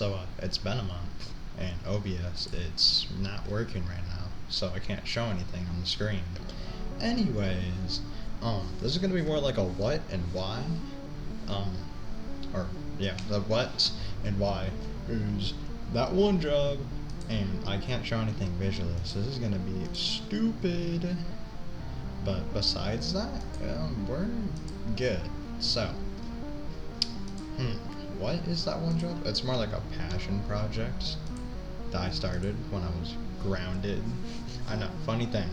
So it's been a month, and OBS it's not working right now, so I can't show anything on the screen. Anyways, this is gonna be more like a what and why. Um, or yeah, the what and why is that one job, and I can't show anything visually, so this is gonna be stupid. But besides that, we're good. So, what is that one job? It's more like a passion project that I started when I was grounded. I know, funny thing.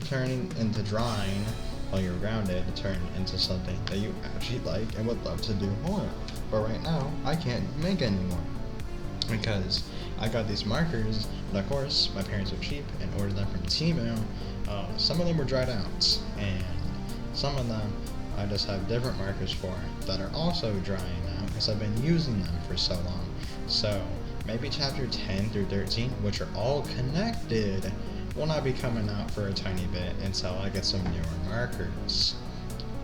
Turning into drawing while you're grounded turn into something that you actually like and would love to do more of. But right now, I can't make anymore because I got these markers, and of course, my parents are cheap and ordered them from Temu. Some of them were dried out, and some of them I just have different markers for that are also drying out because I've been using them for so long. So maybe chapter 10 through 13, which are all connected, will not be coming out for a tiny bit until I get some newer markers.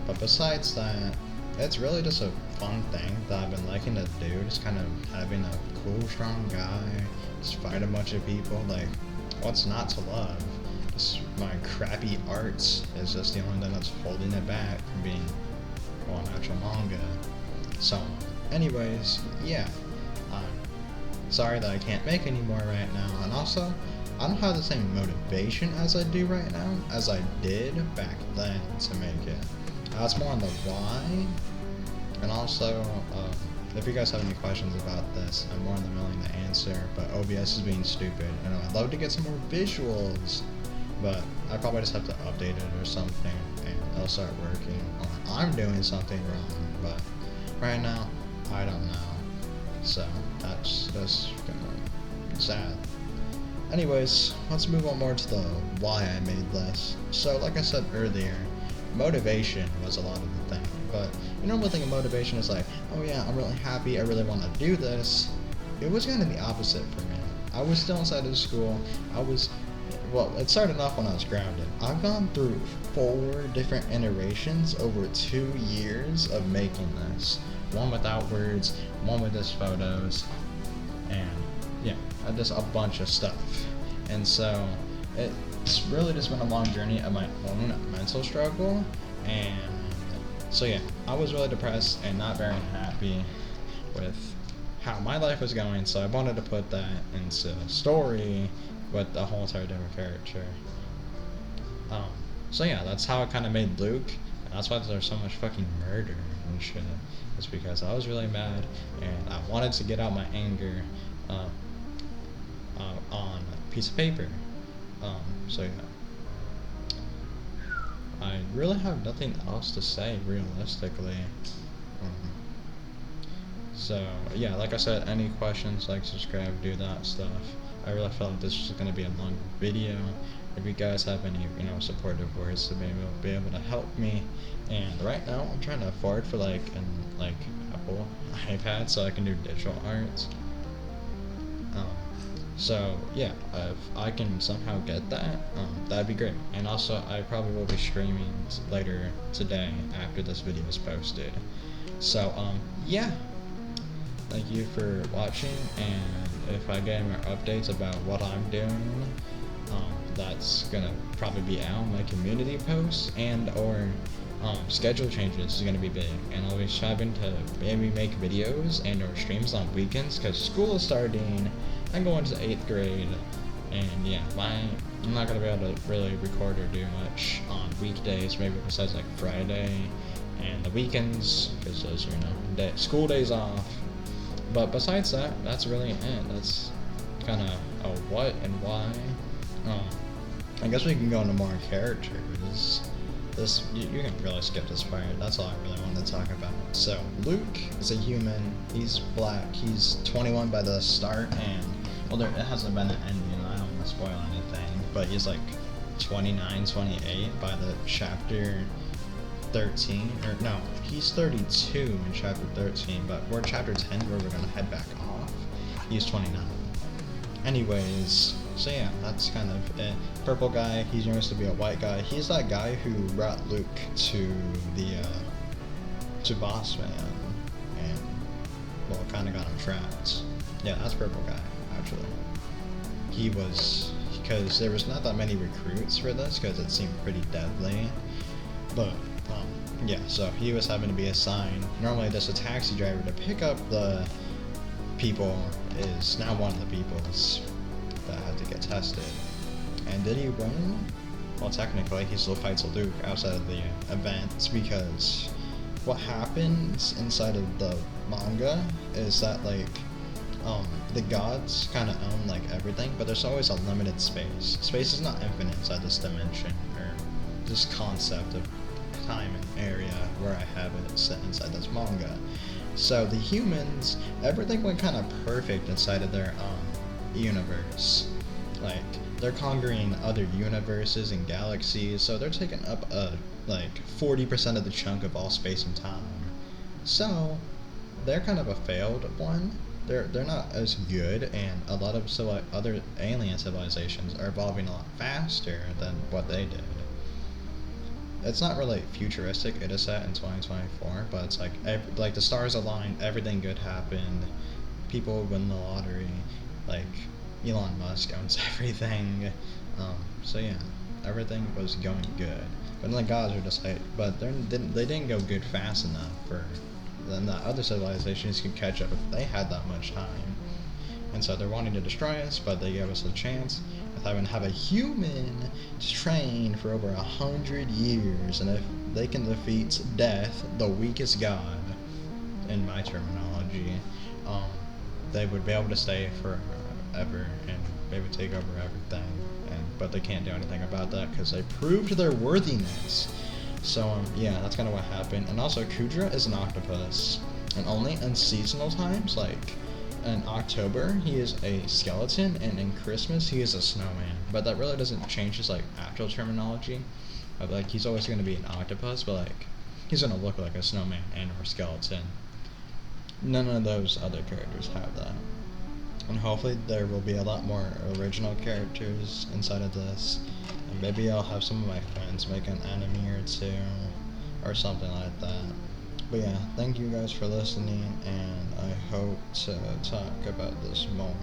But besides that, it's really just a fun thing that I've been liking to do, just kind of having a cool, strong guy, just fight a bunch of people, like, what's not to love? Just my crappy art is just the only thing that's holding it back from being, well, an actual manga. So, anyways, yeah, sorry that I can't make any more right now, and also, I don't have the same motivation as I do right now as I did back then to make it. That's more on the why, and also, if you guys have any questions about this, I'm more than willing to answer, but OBS is being stupid, and I'd love to get some more visuals, but I probably just have to update it or something, and it'll start working, or I'm doing something wrong, but right now, I don't know, so that's kind of sad. Anyways, let's move on more to the why I made this. So, like I said earlier, motivation was a lot of the thing, but you normally think of motivation as like, oh yeah, I'm really happy, I really want to do this. It was kind of the opposite for me. I was still inside of school, well, it started off when I was grounded. I've gone through 4 different iterations over 2 years of making this. One without words, one with just photos, and yeah, just a bunch of stuff. And so, it's really just been a long journey of my own mental struggle, and so yeah, I was really depressed and not very happy with how my life was going, so I wanted to put that into a story with a whole entire different character. So yeah, that's how I kind of made Luke, and that's why there's so much fucking murder and shit. It's because I was really mad, and I wanted to get out my anger on a piece of paper. So yeah. I really have nothing else to say, realistically. So, yeah, like I said, any questions, like, subscribe, do that stuff. I really felt like this was going to be a long video. If you guys have any, supportive words to be able to help me. And right now, I'm trying to afford for, an Apple iPad so I can do digital art. So yeah, if I can somehow get that, that'd be great. And also, I probably will be streaming later today after this video is posted. So yeah, thank you for watching, and if I get more updates about what I'm doing, that's gonna probably be out my community posts, and or schedule changes is gonna be big, and I'll be striving to maybe make videos and or streams on weekends because school is starting. I'm going to 8th grade, and yeah, I'm not gonna be able to really record or do much on weekdays, maybe besides like Friday and the weekends, because those are school days off. But besides that, that's really it. That's kind of a what and why. I guess we can go into more characters. You can really skip this part. That's all I really wanted to talk about. So, Luke is a human. He's black. He's 21 by the start, and well, it hasn't been an ending. I don't want to spoil anything, but he's like 29, 28 by the chapter 13. Or no, he's 32 in chapter 13. But we're chapter 10, where we're gonna head back off. He's 29. Anyways, so yeah, that's kind of it. Purple guy, he's supposed to be a white guy. He's that guy who brought Luke to the to Boss Man, and well, kind of got him trapped. Yeah, that's Purple Guy, actually. He was, because there was not that many recruits for this, because it seemed pretty deadly. But, yeah, so he was having to be assigned. Normally, just a taxi driver to pick up the people is now one of the peoples that had to get tested. And did he win? Well, technically, he still fights Luke outside of the events, because what happens inside of the manga is that, like, the gods kind of own, like, everything, but there's always a limited space. Space is not infinite inside this dimension, or this concept of time and area where I have it set inside this manga. So the humans, everything went kind of perfect inside of their universe. Like, they're conquering other universes and galaxies, so they're taking up like 40% of the chunk of all space and time. So they're kind of a failed one. They're not as good, and a lot of other alien civilizations are evolving a lot faster than what they did. It's not really futuristic, it is set in 2024, but it's like the stars aligned, everything good happened, people win the lottery, like Elon Musk owns everything, so yeah, everything was going good. But then the gods are just like, but they didn't go good fast enough for then the other civilizations could catch up if they had that much time. And so they're wanting to destroy us, but they gave us a chance with having to have a human train for over 100 years, and if they can defeat death, the weakest god, in my terminology, they would be able to stay forever, and they would take over everything. But they can't do anything about that because they proved their worthiness. So yeah, that's kind of what happened. And also, Kudra is an octopus, and only in seasonal times, like in October, he is a skeleton, and in Christmas, he is a snowman. But that really doesn't change his like actual terminology. Of, like, he's always going to be an octopus, but like he's going to look like a snowman and or skeleton. None of those other characters have that. And hopefully there will be a lot more original characters inside of this. And maybe I'll have some of my friends make an anime or two, or something like that. But yeah, thank you guys for listening, and I hope to talk about this more.